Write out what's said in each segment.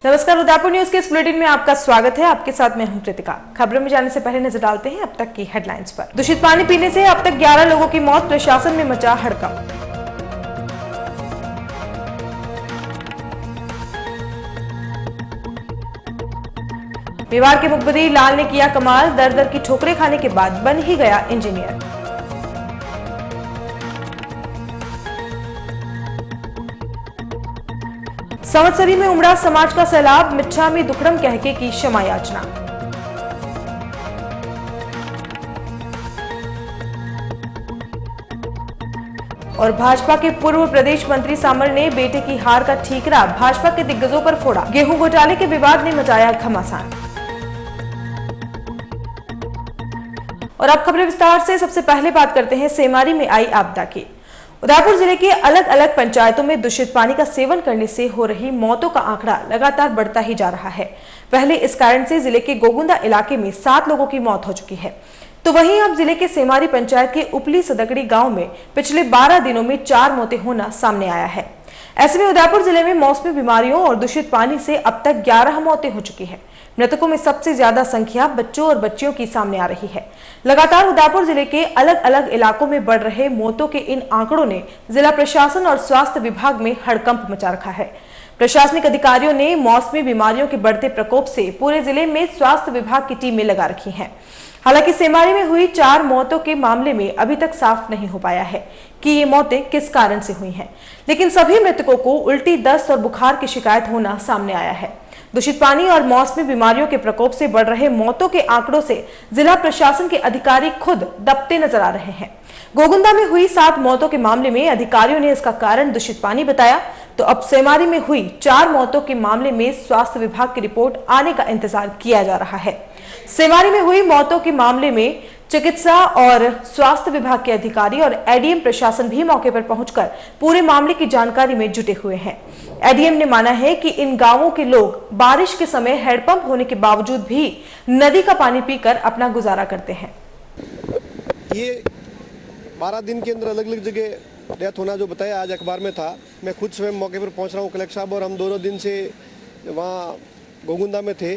नमस्कार, उदयपुर न्यूज के इस बुलेटिन में आपका स्वागत है। आपके साथ मैं हूं कृतिका। खबरों में जाने से पहले नजर डालते हैं अब तक की हेडलाइंस पर। दूषित पानी पीने से अब तक 11 लोगों की मौत, प्रशासन में मचा हड़कंप। मेवाड़ के मुखबिरी लाल ने किया कमाल, दर दर की ठोकरें खाने के बाद बन ही गया इंजीनियर। संवत्सरी में उमड़ा समाज का सैलाब, मिच्छामी दुक्कड़म कहके की क्षमा याचना। और भाजपा के पूर्व प्रदेश मंत्री सामर ने बेटे की हार का ठीकरा भाजपा के दिग्गजों पर फोड़ा। गेहूं घोटाले के विवाद ने मचाया घमासान। और अब खबरें विस्तार से। सबसे पहले बात करते हैं सेमारी में आई आपदा की। उदयपुर जिले के अलग अलग पंचायतों में दूषित पानी का सेवन करने से हो रही मौतों का आंकड़ा लगातार बढ़ता ही जा रहा है। पहले इस कारण से जिले के गोगुंदा इलाके में 7 लोगों की मौत हो चुकी है, तो वहीं अब जिले के सेमारी पंचायत के उपली सदगड़ी गांव में पिछले 12 दिनों में 4 मौतें होना सामने आया है। ऐसे में उदयपुर जिले में मौसमी बीमारियों और दूषित पानी से अब तक 11 मौतें हो चुकी है। मृतकों में सबसे ज्यादा संख्या बच्चों और बच्चियों की सामने आ रही है। लगातार उदयपुर जिले के अलग अलग इलाकों में बढ़ रहे मौतों के इन आंकड़ों ने जिला प्रशासन और स्वास्थ्य विभाग में हड़कंप मचा रखा है। प्रशासनिक अधिकारियों ने मौसमी बीमारियों के बढ़ते प्रकोप से पूरे जिले में स्वास्थ्य विभाग की टीमें लगा रखी हैं। हालांकि सेमारी में हुई 4 मौतों के मामले में अभी तक साफ नहीं हो पाया है कि ये मौतें किस कारण से हुई हैं, लेकिन सभी मृतकों को उल्टी, दस्त और बुखार की शिकायत होना सामने आया है। दूषित पानी और मौसमी बीमारियों के प्रकोप से बढ़ रहे मौतों के आंकड़ों से जिला प्रशासन के अधिकारी खुद दबते नजर आ रहे हैं। गोगुंदा में हुई 7 मौतों के मामले में अधिकारियों ने इसका कारण दूषित पानी बताया, तो अब सेमारी में हुई 4 मौतों के मामले में स्वास्थ्य विभाग की रिपोर्ट आने का इंतजार किया जा रहा है। सेमारी में हुई मौतों के मामले में चिकित्सा और स्वास्थ्य विभाग के अधिकारी और एडीएम प्रशासन भी मौके पर पहुंचकर पूरे मामले की जानकारी में जुटे हुए हैं। एडीएम ने माना है कि इन गांवों के लोग बारिश के समय हैंडपंप होने के बावजूद भी नदी का पानी पीकर अपना गुजारा करते हैं। ये 12 दिन के अंदर अलग अलग जगह डेथ होना जो बताया आज अखबार में था। मैं खुद स्वयं मौके पर पहुंच रहा हूं कलेक्टर साहब, और हम दोनों दिन से वहाँ गोगुंदा में थे।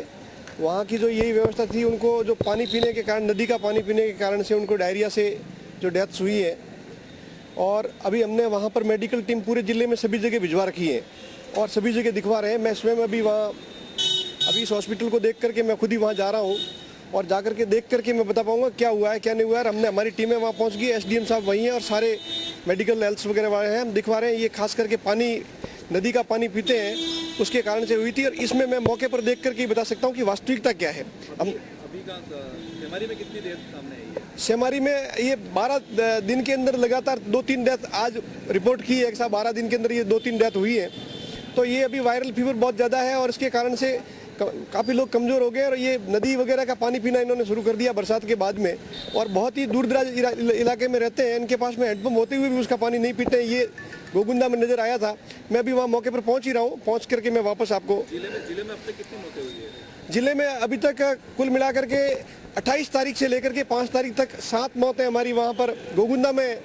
वहाँ की जो यही व्यवस्था थी, उनको जो पानी पीने के कारण, नदी का पानी पीने के कारण से उनको डायरिया से जो डेथ्स हुई है, और अभी हमने वहाँ पर मेडिकल टीम पूरे ज़िले में सभी जगह भिजवा रखी है और सभी जगह दिखवा रहे हैं। मैं स्वयं अभी इस हॉस्पिटल को देख करके मैं खुद ही वहाँ जा रहा हूँ, और जा करके देख करके मैं बता पाऊँगा क्या हुआ है क्या नहीं हुआ है। हमने हमारी टीमें वहाँ पहुँच गई, एसडीएम साहब वहीं हैं और सारे मेडिकल हेल्थ वगैरह वाले हैं। हम दिखवा रहे हैं ये खास करके पानी, नदी का पानी पीते हैं, उसके कारण से हुई थी। और इसमें मैं मौके पर देख करके बता सकता हूँ कि वास्तविकता क्या है। हम अभी का सेमारी में कितनी देर सामने आई है? सेमारी में ये 12 दिन के अंदर लगातार 2-3 डेथ आज रिपोर्ट की है। एक साथ 12 दिन के अंदर ये 2-3 डेथ हुई है। तो ये अभी वायरल फीवर बहुत ज़्यादा है और इसके कारण से काफ़ी लोग कमज़ोर हो गए, और ये नदी वगैरह का पानी पीना इन्होंने शुरू कर दिया बरसात के बाद में। और बहुत ही दूर दराज इलाके में रहते हैं, इनके पास में हैंडपम्प होते हुए भी उसका पानी नहीं पीते हैं। ये गोगुंदा में नज़र आया था। मैं अभी वहाँ मौके पर पहुँच ही रहा हूँ, पहुँच करके मैं वापस आपको। जिले में अब तक कितनी मौतें हुई है? जिले में अभी तक कुल मिलाकर के 28 तारीख से लेकर के 5 तारीख तक 7 मौतें हमारी वहाँ पर गोगुंदा में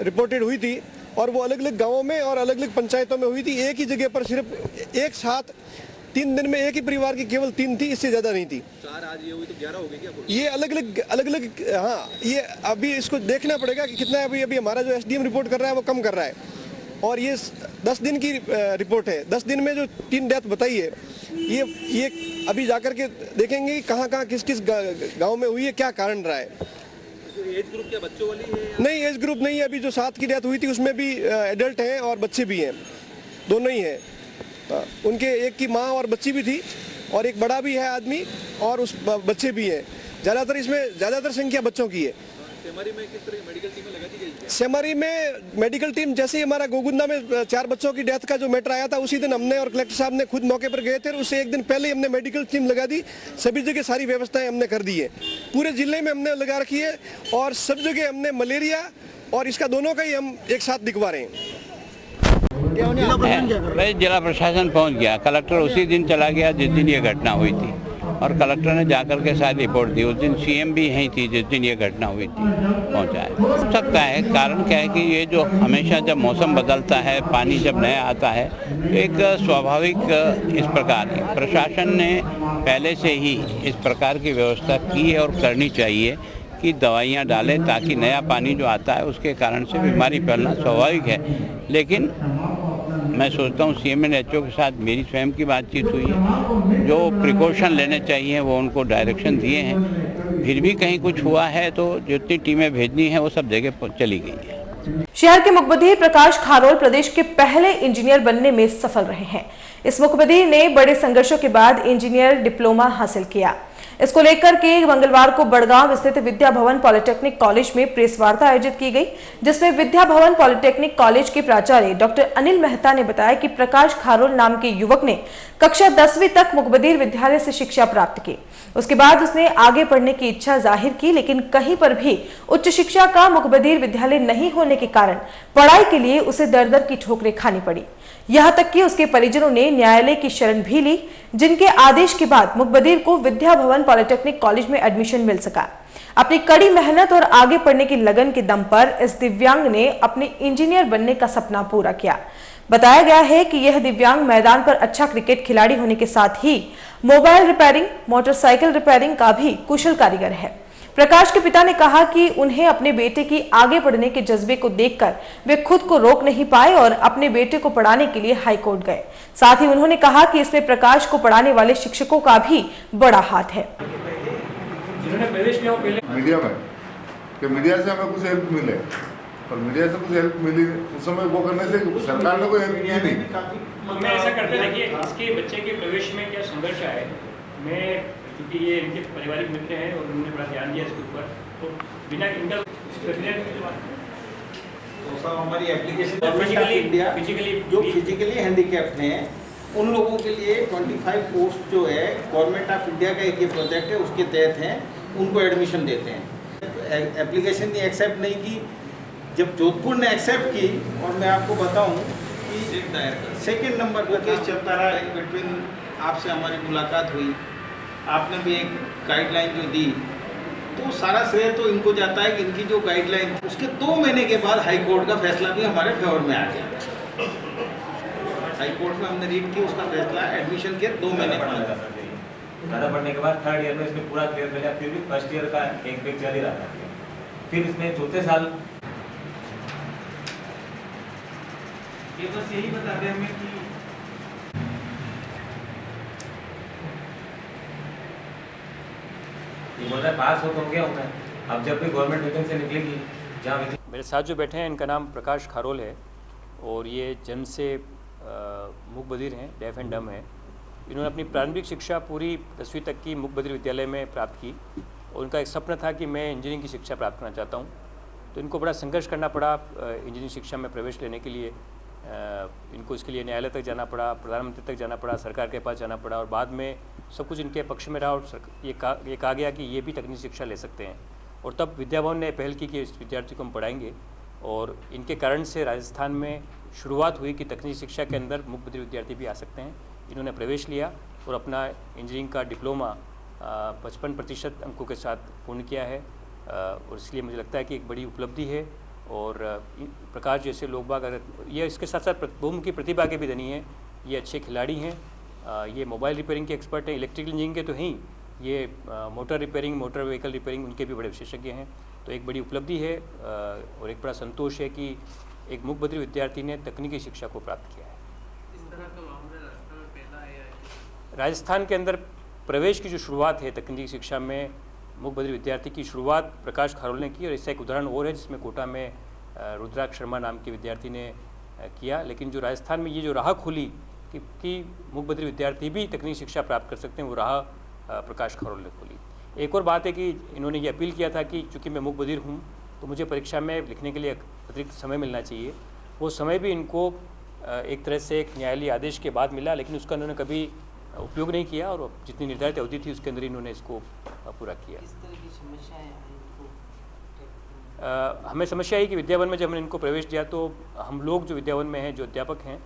रिपोर्टेड हुई थी, और वो अलग अलग गाँवों में और अलग अलग पंचायतों में हुई थी। एक ही जगह पर सिर्फ एक साथ 3 दिन में एक ही परिवार की केवल 3 थी, इससे ज़्यादा नहीं थी। 4 आज ये हुई तो 11 हो गई क्या? ये अलग अलग हाँ, ये अभी इसको देखना पड़ेगा कि कितना अभी हमारा जो एसडीएम रिपोर्ट कर रहा है वो कम कर रहा है, और ये 10 दिन की रिपोर्ट है। 10 दिन में जो 3 डेथ बताई है, ये अभी जाकर के देखेंगे कहाँ किस गांव में हुई है, क्या कारण रहा है। एज ग्रुप क्या बच्चों वाली है? नहीं, एज ग्रुप नहीं है। अभी जो 7 की डेथ हुई थी उसमें भी एडल्ट हैं और बच्चे भी हैं, दोनों ही हैं। उनके एक की माँ और बच्ची भी थी, और एक बड़ा भी है आदमी, और उस बच्चे भी हैं। ज़्यादातर संख्या बच्चों की है। सेमारी में किस तरह मेडिकल टीमें लगा दी गई है? सेमारी में मेडिकल टीम, जैसे ही हमारा गोगुंदा में 4 बच्चों की डेथ का जो मैटर आया था, उसी दिन हमने और कलेक्टर साहब ने खुद मौके पर गए थे। उससे एक दिन पहले हमने मेडिकल टीम लगा दी। सभी जगह सारी व्यवस्थाएं हमने कर दी है, पूरे जिले में हमने लगा रखी है, और सब जगह हमने मलेरिया और इसका दोनों का ही हम एक साथ दिखवा रहे हैं। भाई जिला प्रशासन पहुंच गया, कलेक्टर उसी दिन चला गया जिस दिन ये घटना हुई थी, और कलेक्टर ने जाकर के शायद रिपोर्ट दी। उस दिन सीएम भी यहीं थी जिस दिन ये घटना हुई थी, पहुंचा है। हो सकता है कारण क्या है कि ये जो हमेशा जब मौसम बदलता है, पानी जब नया आता है, तो एक स्वाभाविक इस प्रकार की प्रशासन ने पहले से ही इस प्रकार की व्यवस्था की है और करनी चाहिए कि दवाइयाँ डालें ताकि नया पानी जो आता है उसके कारण से बीमारी फैलना स्वाभाविक है। लेकिन मैं सोचता हूँ CMNHO के साथ मेरी स्वयं की बातचीत हुई है, जो प्रिकॉशन लेने चाहिए वो उनको डायरेक्शन दिए हैं। फिर भी कहीं कुछ हुआ है तो जितनी टीमें भेजनी है वो सब जगह चली गई है। शहर के मुखबिर प्रकाश खारोल प्रदेश के पहले इंजीनियर बनने में सफल रहे हैं। इस मुखबिर ने बड़े संघर्षों के बाद इंजीनियर डिप्लोमा हासिल किया। इसको लेकर के मंगलवार को बड़गांव स्थित विद्या भवन पॉलिटेक्निक कॉलेज में प्रेस वार्ता आयोजित की गई, जिसमें विद्या भवन पॉलिटेक्निक कॉलेज के प्राचार्य डॉक्टर अनिल मेहता ने बताया कि प्रकाश खारोल नाम के युवक ने कक्षा 10वीं तक मुखबिर विद्यालय से शिक्षा प्राप्त की। उसके बाद उसने आगे पढ़ने की इच्छा जाहिर की, लेकिन कहीं पर भी उच्च शिक्षा का मुखबिर विद्यालय नहीं होने के कारण पढ़ाई के लिए उसे दर दर की ठोकरें खानी पड़ी। यहां तक कि उसके परिजनों ने न्यायालय की शरण भी ली, जिनके आदेश के बाद मुखबिर को विद्या भवन पॉलिटेक्निक कॉलेज में एडमिशन मिल सका। अपनी कड़ी मेहनत और आगे पढ़ने की लगन के दम पर इस दिव्यांग ने अपने इंजीनियर बनने का सपना पूरा किया। बताया गया है कि यह दिव्यांग मैदान पर अच्छा क्रिकेट खिलाड़ी होने के साथ ही मोबाइल रिपेयरिंग, मोटरसाइकिल रिपेयरिंग का भी कुशल कारीगर है। प्रकाश के पिता ने कहा कि उन्हें अपने बेटे की आगे बढ़ने के जज्बे को देखकर वे खुद को रोक नहीं पाए और अपने बेटे को पढ़ाने के लिए हाई कोर्ट गए। साथ ही उन्होंने कहा कि इसमें प्रकाश को पढ़ाने वाले शिक्षकों का भी बड़ा हाथ है। मीडिया में कि मीडिया से हमें कुछ हेल्प मिले, और मीडिया से कुछ हेल्प मिली उस समय वो करने से सरकार ने कोई हेल्प की नहीं। मैं ऐसा करते देखिए, इसके बच्चे के प्रवेश में क्या संघर्ष है। मैं क्योंकि ये इनके पारिवारिक मित्र हैं और उन्होंने बड़ा ध्यान दिया इसके ऊपर, तो बिना इनका तो हमारी एप्लीकेशन फिजिकली जो फिजिकली हैंडीकैप्ड हैं उन लोगों के लिए 25 पोस्ट जो है गवर्नमेंट ऑफ इंडिया का एक ये प्रोजेक्ट है, उसके तहत हैं, उनको एडमिशन देते हैं। एप्लीकेशन ने एक्सेप्ट नहीं की, जब जोधपुर ने एक्सेप्ट की, और मैं आपको बताऊं कि सेकेंड नंबर पर केस चलता रहा, बिटवीन आपसे हमारी मुलाकात हुई, आपने भी एक गाइडलाइन जो दी, तो सारा श्रेय तो इनको जाता है कि इनकी जो गाइडलाइन, उसके 2 महीने के बाद हाई कोर्ट का फैसला भी हमारे फेवर में आ गया। हाई कोर्ट में हमने रीड की, उसका फैसला एडमिशन के 2 महीने बाद ज़्यादा पढ़ने के बाद 3rd ईयर में इसमें पूरा क्लियर कर लिया, फिर भी 1st ईयर का एक बैग चल ही रहा था। फिर इसमें 4थे साल ये बस यही बता दें हमें कि ये बोलता है पास हो तो गया हूँ मैं। अब जब भी गवर्नमेंट वैकेंसी निकलेगी, जहाँ मेरे साथ जो बैठे हैं इनका नाम प्रकाश खारोल है और ये जन्म से मूक बधिर हैं, डेफ एंड डम है। इन्होंने अपनी प्रारंभिक शिक्षा पूरी 10वीं तक की मूक बधिर विद्यालय में प्राप्त की और उनका एक सपना था कि मैं इंजीनियरिंग की शिक्षा प्राप्त करना चाहता हूँ। तो इनको बड़ा संघर्ष करना पड़ा इंजीनियरिंग शिक्षा में प्रवेश लेने के लिए। इनको इसके लिए न्यायालय तक जाना पड़ा, प्रधानमंत्री तक जाना पड़ा, सरकार के पास जाना पड़ा और बाद में सब कुछ इनके पक्ष में रहा और ये कहा गया कि ये भी तकनीकी शिक्षा ले सकते हैं। और तब विद्या भवन ने पहल की कि इस विद्यार्थी को हम पढ़ाएंगे और इनके कारण से राजस्थान में शुरुआत हुई कि तकनीकी शिक्षा के अंदर मूक बधिर विद्यार्थी भी आ सकते हैं। इन्होंने प्रवेश लिया और अपना इंजीनियरिंग का डिप्लोमा 55% अंकों के साथ पूर्ण किया है और इसलिए मुझे लगता है कि एक बड़ी उपलब्धि है। और प्रकाश जैसे लोग बाग अगर ये इसके साथ साथ बहुमुखी प्रतिभा के भी धनी हैं, ये अच्छे खिलाड़ी हैं, ये मोबाइल रिपेयरिंग के एक्सपर्ट हैं, इलेक्ट्रिकल इंजीनियरिंग के तो हैं, ये motor repairing, motor vehicle repairing उनके भी बड़े विशेषज्ञ हैं। तो एक बड़ी उपलब्धि है और एक बड़ा संतोष है कि एक मूक बधिर विद्यार्थी ने तकनीकी शिक्षा को प्राप्त किया है। इस तरह का मामला राजस्थान में पहला है। राजस्थान के अंदर प्रवेश की जो शुरुआत है तकनीकी शिक्षा में मूक बधिर विद्यार्थी की शुरुआत प्रकाश खारोल ने की और इससे एक उदाहरण और है जिसमें कोटा में रुद्राक्ष शर्मा नाम के विद्यार्थी ने किया। लेकिन जो राजस्थान में ये जो राह खुली कि मूक बधिर विद्यार्थी भी तकनीकी शिक्षा प्राप्त कर सकते हैं, वो राह प्रकाश खारोल ने खोली। एक और बात है कि इन्होंने ये अपील किया था कि चूँकि मैं मूक बधिर हूँ तो मुझे परीक्षा में लिखने के लिए अतिरिक्त समय मिलना चाहिए। वो समय भी इनको एक तरह से एक न्यायालयी आदेश के बाद मिला, लेकिन उसका उन्होंने कभी उपयोग नहीं किया और जितनी निर्धारित अवधि थी उसके अंदर इन्होंने इसको पूरा किया। इस तरह की समस्याएं हमें समस्या है कि विद्यावन में जब हमने इनको प्रवेश दिया तो हम लोग जो विद्यावन में हैं, जो अध्यापक हैं,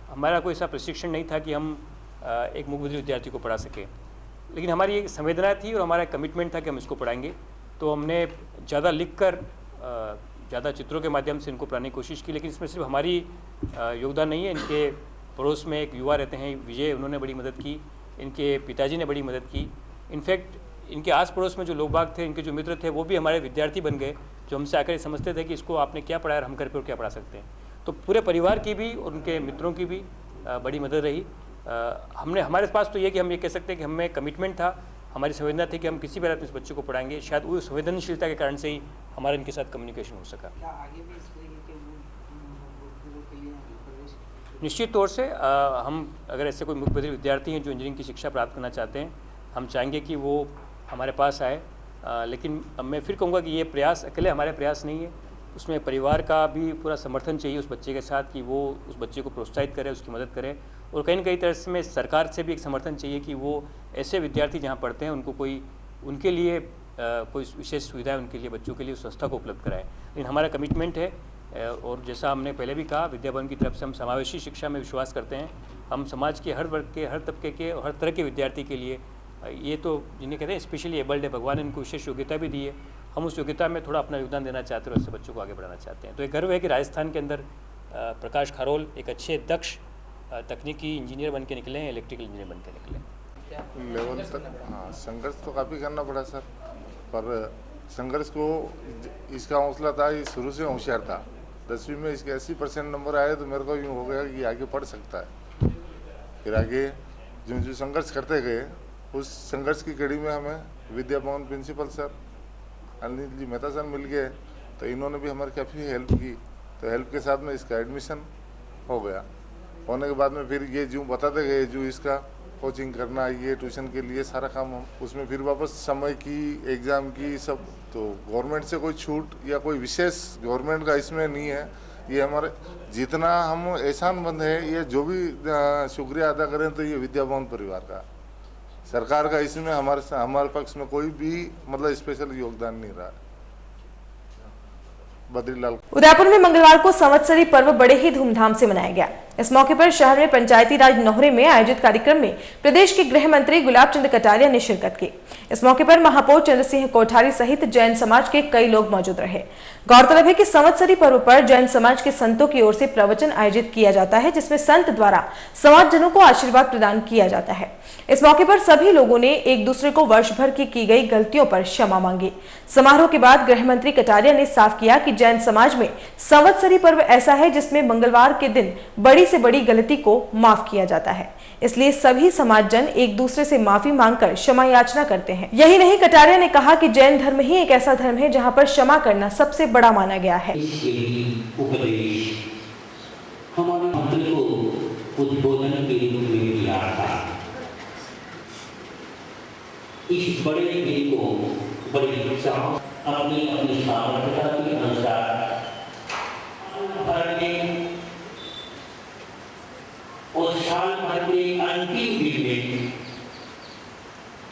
हमारा कोई ऐसा प्रशिक्षण नहीं था कि हम एक मूक बधिर विद्यार्थी को पढ़ा सकें। लेकिन हमारी एक संवेदना थी और हमारा कमिटमेंट था कि हम इसको पढ़ाएंगे। तो हमने ज़्यादा लिखकर ज़्यादा चित्रों के माध्यम से इनको पढ़ाने की कोशिश की, लेकिन इसमें सिर्फ हमारी योगदान नहीं है। इनके पड़ोस में एक युवा रहते हैं विजय, उन्होंने बड़ी मदद की, इनके पिताजी ने बड़ी मदद की। इनफैक्ट इनके आस पड़ोस में जो लोग बाग थे, इनके जो मित्र थे, वो भी हमारे विद्यार्थी बन गए, जो हमसे आकर समझते थे कि इसको आपने क्या पढ़ाया और हम घर पर क्या पढ़ा सकते हैं। तो पूरे परिवार की भी और उनके मित्रों की भी बड़ी मदद रही। हमने हमारे पास तो ये कि हम ये कह सकते हैं कि हमें कमिटमेंट था, हमारी संवेदना थी कि हम किसी भी हालत में इस बच्चे को पढ़ाएंगे। शायद वो संवेदनशीलता के कारण से ही हमारा इनके साथ कम्युनिकेशन हो सका। निश्चित तौर से हम अगर ऐसे कोई मुख्य बधिर विद्यार्थी हैं जो इंजीनियरिंग की शिक्षा प्राप्त करना चाहते हैं, हम चाहेंगे कि वो हमारे पास आए। लेकिन मैं फिर कहूँगा कि ये प्रयास अकेले हमारे प्रयास नहीं है, उसमें परिवार का भी पूरा समर्थन चाहिए उस बच्चे के साथ, कि वो उस बच्चे को प्रोत्साहित करे, उसकी मदद करे। और कहीं ना कहीं तरह से में सरकार से भी एक समर्थन चाहिए कि वो ऐसे विद्यार्थी जहाँ पढ़ते हैं उनको कोई उनके लिए कोई विशेष सुविधाएं उनके लिए बच्चों के लिए उस संस्था को उपलब्ध कराएं। लेकिन हमारा कमिटमेंट है, और जैसा हमने पहले भी कहा, विद्या भवन की तरफ से हम समावेशी शिक्षा में विश्वास करते हैं। हम समाज के हर वर्ग के, हर तबके के और हर तरह के विद्यार्थी के लिए, ये तो जिन्हें कहते हैं स्पेशली एबल्ड है, भगवान ने इनको विशेष योग्यता भी दी है, हम उस योग्यता में थोड़ा अपना योगदान देना चाहते हैं और ऐसे बच्चों को आगे बढ़ाना चाहते हैं। तो एक गर्व है कि राजस्थान के अंदर प्रकाश खारोल एक अच्छे दक्ष तकनीकी इंजीनियर बन के निकले हैं, इलेक्ट्रिकल इंजीनियर बन के निकले। लेवल तक हाँ संघर्ष तो काफ़ी करना पड़ा सर, पर संघर्ष को इसका हौसला था, ये शुरू से होशियार था। 10वीं में इसके 80% नंबर आए तो मेरे को यूँ हो गया कि आगे पढ़ सकता है। फिर आगे जो संघर्ष करते गए, उस संघर्ष की कड़ी में हमें Vidya Bhavan principal sir Anil ji Mehta sir मिल गए, तो इन्होंने भी हमारी काफ़ी हेल्प की। तो हेल्प के साथ में इसका एडमिशन हो गया। होने के बाद में फिर ये जो बताते गए, जो इसका कोचिंग करना, ये ट्यूशन के लिए सारा काम हम उसमें फिर वापस समय की, एग्ज़ाम की सब। तो गवर्नमेंट से कोई छूट या कोई विशेष गवर्नमेंट का इसमें नहीं है। ये हमारे जितना हम एहसानमंद है, ये जो भी शुक्रिया अदा करें तो ये विद्या भवन परिवार का, सरकार का इसमें हमारे पक्ष में कोई भी मतलब स्पेशल योगदान नहीं रहा। बद्रीलाल। उदयपुर में मंगलवार को संवत्सरी पर्व बड़े ही धूमधाम से मनाया गया। इस मौके पर शहर में पंचायती राज नोहरे में आयोजित कार्यक्रम में प्रदेश के गृह मंत्री गुलाब चंद कटारिया ने शिरकत की। इस मौके पर महापौर चंद्र सिंह कोठारी सहित जैन समाज के कई लोग मौजूद रहे। गौरतलब है कि संवत्सरी पर्व पर जैन समाज के संतों की ओर से प्रवचन आयोजित किया जाता है, जिसमें संत द्वारा समाजजनों को आशीर्वाद प्रदान किया जाता है। इस मौके पर सभी लोगों ने एक दूसरे को वर्ष भर की गई गलतियों पर क्षमा मांगी। समारोह के बाद गृह मंत्री कटारिया ने साफ किया कि जैन समाज में संवत्सरी पर्व ऐसा है जिसमें मंगलवार के दिन बड़ी से बड़ी गलती को माफ किया जाता है, इसलिए सभी समाजजन एक दूसरे से माफी मांगकर क्षमा याचना करते हैं। यही नहीं, कटारिया ने कहा कि जैन धर्म ही एक ऐसा धर्म है जहां पर क्षमा करना सबसे बड़ा माना गया है। इस बड़े दिन को बड़ी अपनी सामर्थ्यता के अनुसार और साल भर के अंतिम दिन में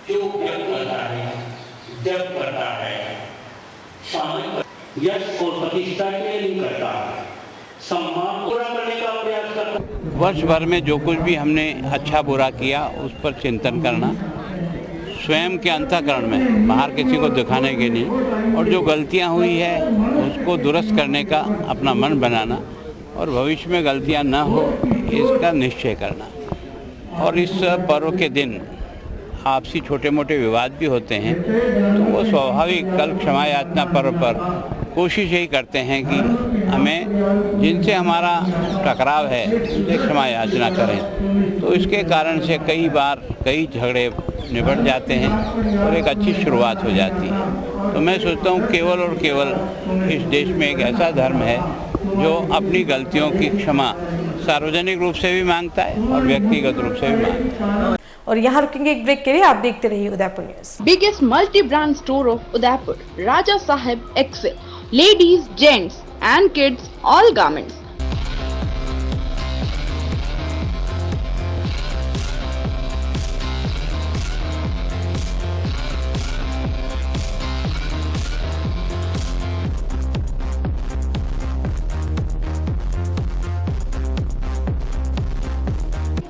जो व्यक्त करता है, जब करता है, सामूहिक यश और प्रतिष्ठा के लिए नहीं करता, सम्मान पूरा करने का प्रयास करता। वर्ष भर में जो कुछ भी हमने अच्छा बुरा किया उस पर चिंतन करना, स्वयं के अंतःकरण में, बाहर किसी को दिखाने के लिए, और जो गलतियां हुई है उसको दुरुस्त करने का अपना मन बनाना और भविष्य में गलतियां न हो इसका निश्चय करना। और इस पर्व के दिन आपसी छोटे मोटे विवाद भी होते हैं, तो वो स्वाभाविक कल क्षमा याचना पर्व पर कोशिश यही करते हैं कि हमें जिनसे हमारा टकराव है उनसे क्षमा याचना करें। तो इसके कारण से कई बार कई झगड़े निपट जाते हैं और एक अच्छी शुरुआत हो जाती है। तो मैं सोचता हूँ केवल और केवल इस देश में एक ऐसा धर्म है जो अपनी गलतियों की क्षमा सार्वजनिक रूप से भी मांगता है और व्यक्तिगत रूप से भी मांगता है। और यहाँ रुकेंगे एक ब्रेक के लिए, आप देखते रहिए Udaipur news. Biggest multi brand store of Udaipur, Raja Saheb Excel, ladies, gents and kids all garments.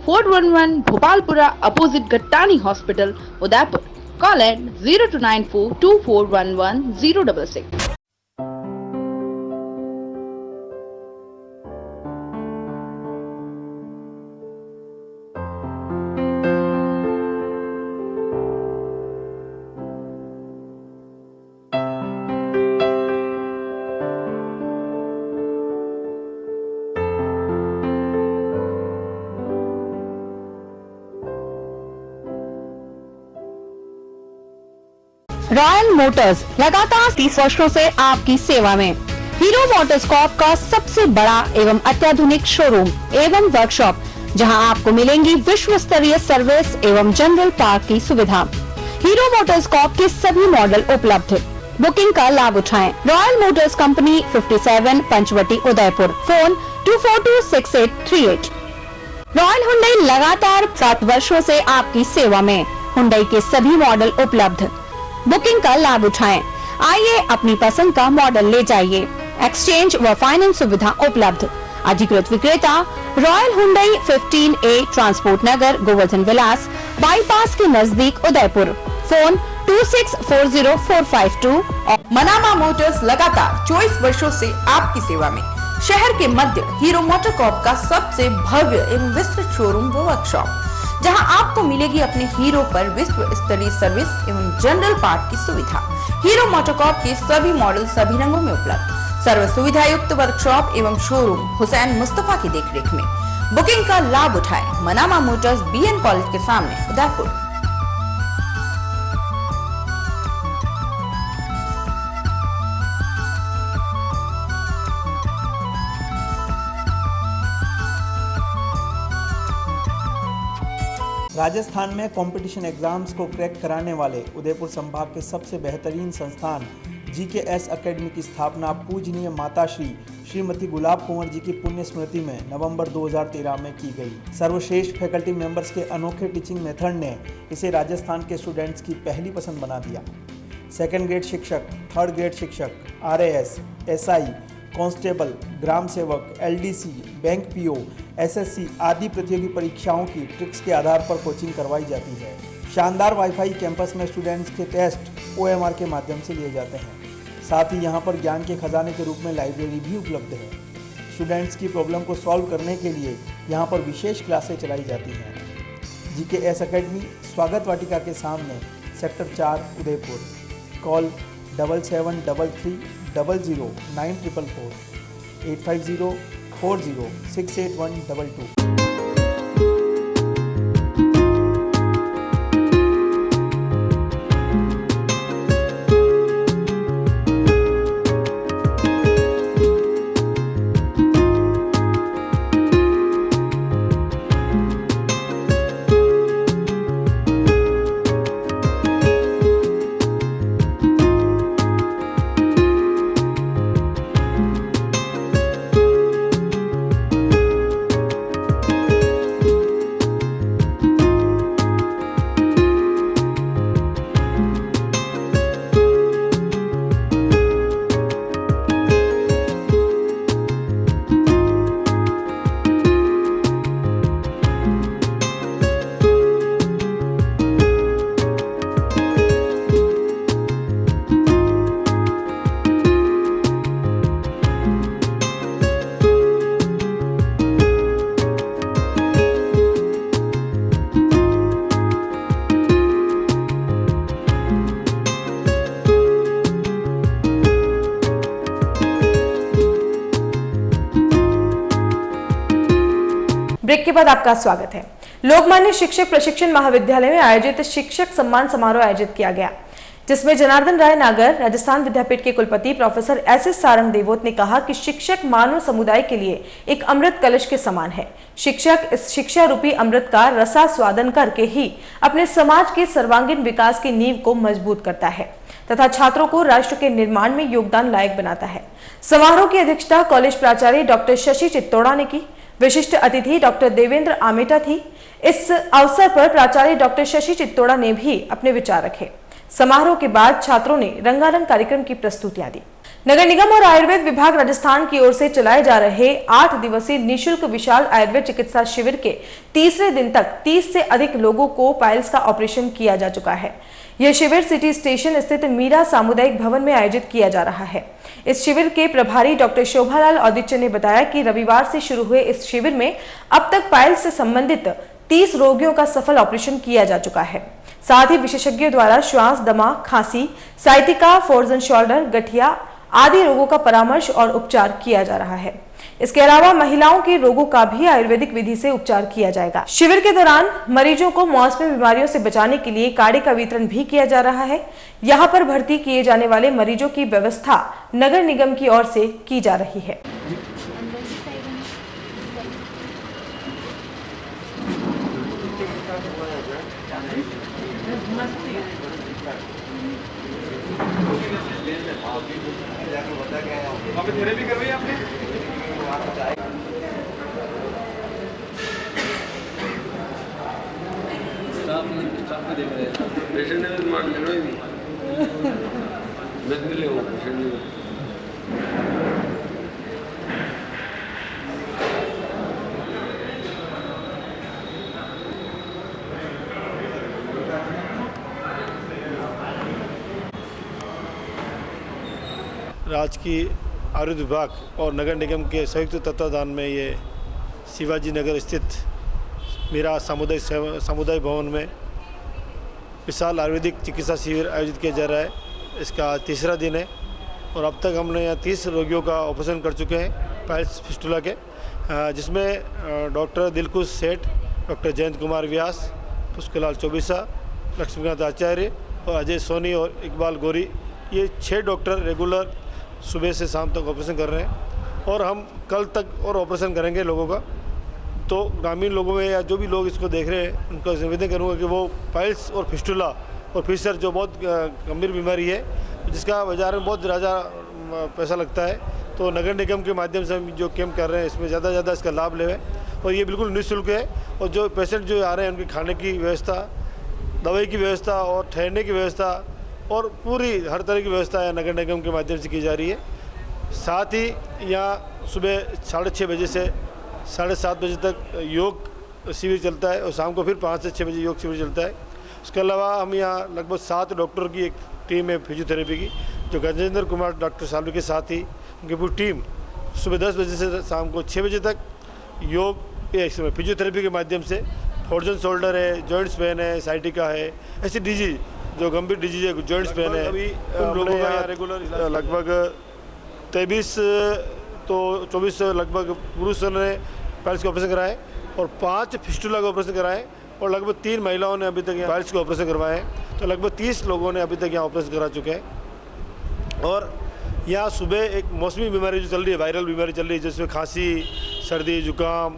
Ford 411 Bhopalpura opposite Gattani Hospital, Udaipur. Call at 0294 2411 066. Royal Motors लगातार 30 वर्षों से आपकी सेवा में। हीरो मोटरकॉर्प का सबसे बड़ा एवं अत्याधुनिक शोरूम एवं वर्कशॉप, जहां आपको मिलेंगी विश्व स्तरीय सर्विस एवं जनरल पार्क की सुविधा। हीरो मोटरकॉर्प के सभी मॉडल उपलब्ध। बुकिंग का लाभ उठाएं। Royal Motors company 57 Panchavati Udaipur. Phone 2426838। Royal Hyundai लगातार 7 वर्षों से आपकी सेवा में। हुंडई के सभी मॉडल उपलब्ध। बुकिंग का लाभ उठाएं। आइए अपनी पसंद का मॉडल ले जाइए। एक्सचेंज व फाइनेंस सुविधा उपलब्ध। अधिकृत विक्रेता रॉयल हुंडई 15A ट्रांसपोर्ट नगर, गोवर्धन विलास, बाईपास के नजदीक उदयपुर। फोन 26404552। और मनामा मोटर्स लगातार 24 वर्षों से आपकी सेवा में। शहर के मध्य हीरो मोटरकॉर्प का सबसे भव्य एवं विस्तृत शोरूम व वर्कशॉप, जहां आपको मिलेगी अपने हीरो पर विश्व स्तरीय सर्विस एवं जनरल पार्ट की सुविधा। हीरो मोटरकॉर्प के सभी मॉडल सभी रंगों में उपलब्ध। सर्व सुविधा युक्त वर्कशॉप एवं शोरूम हुसैन मुस्तफा की देखरेख में। बुकिंग का लाभ उठाएं। मनामा मोटर्स BN कॉलेज के सामने उदयपुर। राजस्थान में कंपटीशन एग्जाम्स को क्रैक कराने वाले उदयपुर संभाग के सबसे बेहतरीन संस्थान GKS एकेडमी की स्थापना पूजनीय माता श्रीमती गुलाब कुंवर जी की पुण्य स्मृति में नवंबर 2013 में की गई। सर्वश्रेष्ठ फैकल्टी मेंबर्स के अनोखे टीचिंग मेथड ने इसे राजस्थान के स्टूडेंट्स की पहली पसंद बना दिया। 2nd ग्रेड शिक्षक, 3rd ग्रेड शिक्षक, RAS, SI, कांस्टेबल, ग्राम सेवक, LDC, बैंक PO, SSC आदि प्रतियोगी परीक्षाओं की ट्रिक्स के आधार पर कोचिंग करवाई जाती है। शानदार वाईफाई कैंपस में स्टूडेंट्स के टेस्ट OMR के माध्यम से लिए जाते हैं। साथ ही यहाँ पर ज्ञान के खजाने के रूप में लाइब्रेरी भी उपलब्ध है। स्टूडेंट्स की प्रॉब्लम को सॉल्व करने के लिए यहाँ पर विशेष क्लासें चलाई जाती हैं। GKS एकेडमी स्वागत वाटिका के सामने, सेक्टर 4 उदयपुर। कॉल 7733 00 9444 850 40 68122। ब्रेक के बाद आपका स्वागत है। लोकमान्य शिक्षक प्रशिक्षण महाविद्यालय में आयोजित शिक्षक सम्मान समारोह आयोजित किया गया, जिसमें जनार्दन राय नागर राजस्थान विद्यापीठ के कुलपति प्रोफेसर SS सारंग देवोत ने कहा कि शिक्षक मानव समुदाय के लिए एक अमृत कलश के समान है। शिक्षक इस शिक्षा रूपी अमृत का रसास्वादन करके ही अपने समाज के सर्वांगीण विकास की नींव को मजबूत करता है तथा छात्रों को राष्ट्र के निर्माण में योगदान लायक बनाता है। समारोह की अध्यक्षता कॉलेज प्राचार्य डॉक्टर शशि चित्तोड़ा ने की। विशिष्ट अतिथि डॉक्टर देवेंद्र आमेटा थी। इस अवसर पर प्राचार्य डॉक्टर शशि चित्तोड़ा ने भी अपने विचार रखे। समारोह के बाद छात्रों ने रंगारंग कार्यक्रम की प्रस्तुतियां दी। नगर निगम और आयुर्वेद विभाग राजस्थान की ओर से चलाए जा रहे 8 दिवसीय निशुल्क विशाल आयुर्वेद चिकित्सा शिविर के तीसरे दिन तक 30 से अधिक लोगों को पाइल्स का ऑपरेशन किया जा चुका है। यह शिविर सिटी स्टेशन स्थित मीरा सामुदायिक भवन में आयोजित किया जा रहा है। इस शिविर के प्रभारी डॉक्टर शोभालाल औदिच्य ने बताया कि रविवार से शुरू हुए इस शिविर में अब तक पाइल्स से संबंधित 30 रोगियों का सफल ऑपरेशन किया जा चुका है। साथ ही विशेषज्ञों द्वारा श्वास, दमा, खांसी, साइटिका, फ्रोजन शोल्डर, गठिया आदि रोगों का परामर्श और उपचार किया जा रहा है। इसके अलावा महिलाओं के रोगों का भी आयुर्वेदिक विधि से उपचार किया जाएगा। शिविर के दौरान मरीजों को मौसमी बीमारियों से बचाने के लिए काढ़े का वितरण भी किया जा रहा है। यहाँ पर भर्ती किए जाने वाले मरीजों की व्यवस्था नगर निगम की ओर से की जा रही है। वहाँ पे थेरेपी करवाई आपने? स्टाफ में देख रहे हैं। पेशेंट ने भी मार लेना ही नहीं। बेच ले वो पेशेंट ने। राजकीय आयुर्वेद विभाग और नगर निगम के संयुक्त तत्वाधान में ये शिवाजी नगर स्थित मीरा सामुदायिक भवन में विशाल आयुर्वेदिक चिकित्सा शिविर आयोजित किया जा रहा है। इसका तीसरा दिन है और अब तक हमने यहाँ 30 रोगियों का ऑपरेशन कर चुके हैं पाइल्स फिस्टुला के, जिसमें डॉक्टर दिलखुश सेठ, डॉक्टर जयंत कुमार व्यास, पुष्कलाल चौबीसा, लक्ष्मीकांत आचार्य और अजय सोनी और इकबाल गोरी, ये 6 डॉक्टर रेगुलर सुबह से शाम तक ऑपरेशन कर रहे हैं और हम कल तक और ऑपरेशन करेंगे लोगों का। तो ग्रामीण लोगों में या जो भी लोग इसको देख रहे हैं उनका निवेदन करूँगा कि वो पाइल्स और फिस्टुला और फिशर जो बहुत गंभीर बीमारी है जिसका बाजार में बहुत ज़्यादा पैसा लगता है, तो नगर निगम के माध्यम से हम जो कैंप कर रहे हैं इसमें ज़्यादा से ज़्यादा इसका लाभ लें और ये बिल्कुल निःशुल्क है। और जो पेशेंट जो आ रहे हैं उनकी खाने की व्यवस्था, दवाई की व्यवस्था और ठहरने की व्यवस्था और पूरी हर तरह की व्यवस्था है नगर निगम के माध्यम से की जा रही है। साथ ही यहाँ सुबह 6:30 बजे से 7:30 बजे तक योग शिविर चलता है और शाम को फिर 5 से 6 बजे योग शिविर चलता है। उसके अलावा हम यहाँ लगभग 7 डॉक्टर की एक टीम है फिजियोथेरेपी की, जो गजेंद्र कुमार डॉक्टर सालवी के साथ ही उनकी पूरी टीम सुबह 10 बजे से शाम को 6 बजे तक योग फिजियोथेरेपी के माध्यम से फ्रोजन शोल्डर है, जॉइंट्स पेन है, साइटिका है, ऐसी डिजीज जो गंभीर डिजीज है, जॉइंट्स पेन है, अभी उन लोगों का रेगुलर लगभग 23 तो 24 लगभग पुरुषों ने पाइल्स का ऑपरेशन कराए और 5 फिस्टुला का ऑपरेशन कराए और लगभग 3 महिलाओं ने अभी तक यहाँ पाइल्स का ऑपरेशन करवाए हैं। तो लगभग 30 लोगों ने अभी तक यहाँ ऑपरेशन करा चुके हैं। और यहाँ सुबह एक मौसमी बीमारी जो चल रही है, वायरल बीमारी चल रही है, जिसमें खांसी, सर्दी, जुकाम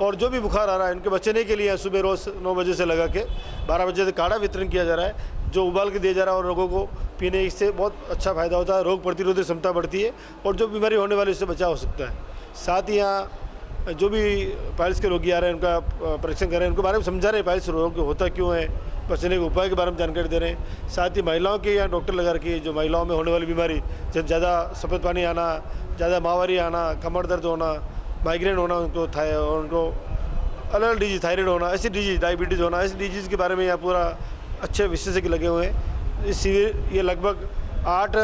और जो भी बुखार आ रहा है, इनके बचने के लिए सुबह रोज़ 9 बजे से लगा के 12 बजे तक काढ़ा वितरण किया जा रहा है, जो उबाल के दिया जा रहा है और लोगों को पीने से बहुत अच्छा फ़ायदा होता है, रोग प्रतिरोधक क्षमता बढ़ती है और जो बीमारी होने वाली उससे बचाव हो सकता है। साथ ही यहाँ जो भी पाइल्स के रोगी आ रहे हैं उनका परीक्षण कर रहे हैं, उनके बारे में समझा रहे हैं पाइल्स रोग होता क्यों है, बचने के उपाय के बारे में जानकारी दे रहे हैं। साथ ही महिलाओं के यहाँ डॉक्टर लगा रखी है, जो महिलाओं में होने वाली बीमारी जब ज़्यादा सफ़ेद पानी आना, ज़्यादा माहवारी आना, कमर दर्द होना, माइग्रेन होना, उनको अलग डिजीज, थायराइड होना, ऐसी डिजीज, डायबिटीज़ होना, ऐसी डिजीज़ के बारे में यहाँ पूरा अच्छे विशेषज्ञ लगे हुए हैं। इस शिविर ये लगभग 8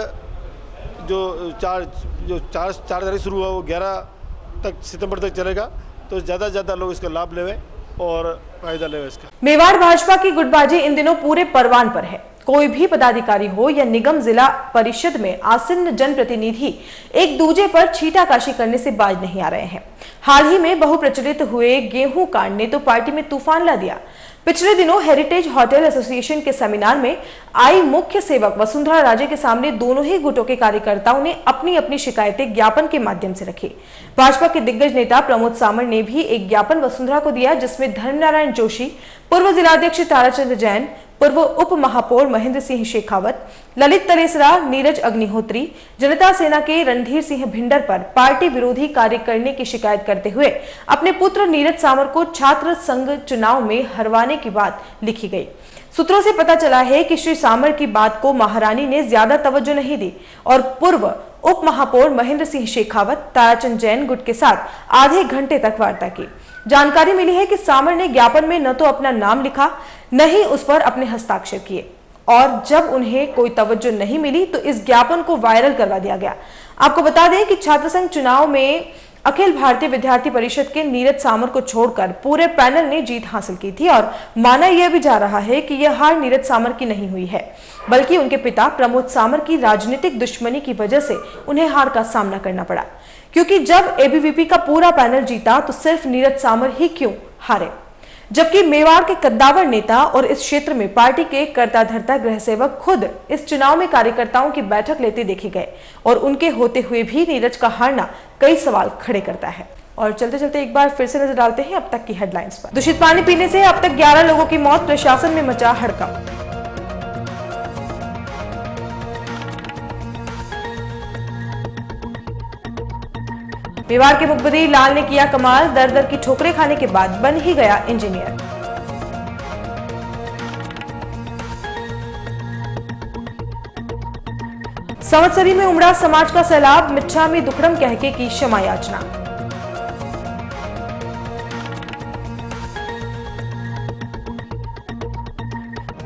4 तारीख शुरू हुआ, वो 11 सितंबर तक चलेगा। तो ज़्यादा से ज़्यादा लोग इसका लाभ लेवें और फायदा लेवें इसका। मेवाड़ भाजपा की गुटबाजी इन दिनों पूरे परवान पर है। कोई भी पदाधिकारी हो या निगम जिला परिषद में आसीन जनप्रतिनिधि एक दूजे पर छीटाकाशी करने से बाज नहीं आ रहे हैं। हाल ही में बहुप्रचलित हुए गेहूं कांड ने तो पार्टी में तूफान ला दिया। पिछले दिनों हेरिटेज होटल एसोसिएशन के सेमिनार में आई मुख्य सेवक वसुंधरा राजे के सामने दोनों ही गुटों के कार्यकर्ताओं ने अपनी अपनी शिकायतें ज्ञापन के माध्यम से रखी। भाजपा के दिग्गज नेता प्रमोद सामंत ने भी एक ज्ञापन वसुंधरा को दिया, जिसमें धर्मनारायण जोशी, पूर्व जिलाध्यक्ष ताराचंद जैन, पूर्व उप महापौर महेंद्र सिंह शेखावत, ललित तलेसरा, नीरज अग्निहोत्री, जनता सेना के रणधीर सिंह भिंडर पर पार्टी विरोधी कार्य करने की शिकायत करते हुए अपने पुत्र नीरज सामर को छात्र संघ चुनाव में हरवाने की बात लिखी गई। सूत्रों से पता चला है कि श्री सामर की बात को महारानी ने ज्यादा तवज्जो नहीं दी और पूर्व उप महापौर महेंद्र सिंह शेखावत, ताराचंद जैन गुट के साथ आधे घंटे तक वार्ता की। जानकारी मिली है कि सामर ने ज्ञापन में न तो अपना नाम लिखा, न ही उस पर अपने हस्ताक्षर किए और जब उन्हें कोई तवज्जो नहीं मिली तो इस ज्ञापन को वायरल करवा दिया गया। आपको बता दें कि छात्र संघ चुनाव में अखिल भारतीय विद्यार्थी परिषद के नीरज सामर को छोड़कर पूरे पैनल ने जीत हासिल की थी और माना यह भी जा रहा है कि यह हार नीरज सामर की नहीं हुई है, बल्कि उनके पिता प्रमोद सामर की राजनीतिक दुश्मनी की वजह से उन्हें हार का सामना करना पड़ा, क्योंकि जब एबीवीपी का पूरा पैनल जीता तो सिर्फ नीरज सामर ही क्यों हारे, जबकि मेवाड़ के कद्दावर नेता और इस क्षेत्र में पार्टी के कर्ता धर्ता गृह सेवक खुद इस चुनाव में कार्यकर्ताओं की बैठक लेते देखे गए और उनके होते हुए भी नीरज का हारना कई सवाल खड़े करता है। और चलते चलते एक बार फिर से नजर डालते हैं अब तक की हेडलाइंस पर। दूषित पानी पीने से अब तक 11 लोगों की मौत, प्रशासन में मचा हड़कंप। मेवाड़ के मुखबिर लाल ने किया कमाल, दर दर की ठोकरें खाने के बाद बन ही गया इंजीनियर। संवत्सरी में उमड़ा समाज का सैलाब, मिच्छा में दुखड़म कहके की क्षमा याचना।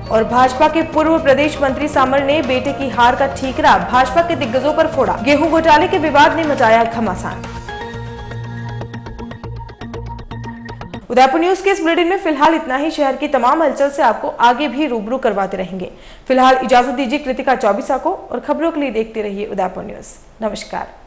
और भाजपा के पूर्व प्रदेश मंत्री सामर ने बेटे की हार का ठीकरा भाजपा के दिग्गजों पर फोड़ा, गेहूं घोटाले के विवाद ने मचाया घमासान। उदयपुर न्यूज के इस बुलेटिन में फिलहाल इतना ही। शहर की तमाम हलचल से आपको आगे भी रूबरू करवाते रहेंगे। फिलहाल इजाजत दीजिए कृतिका चौबीसा को और खबरों के लिए देखते रहिए उदयपुर न्यूज। नमस्कार।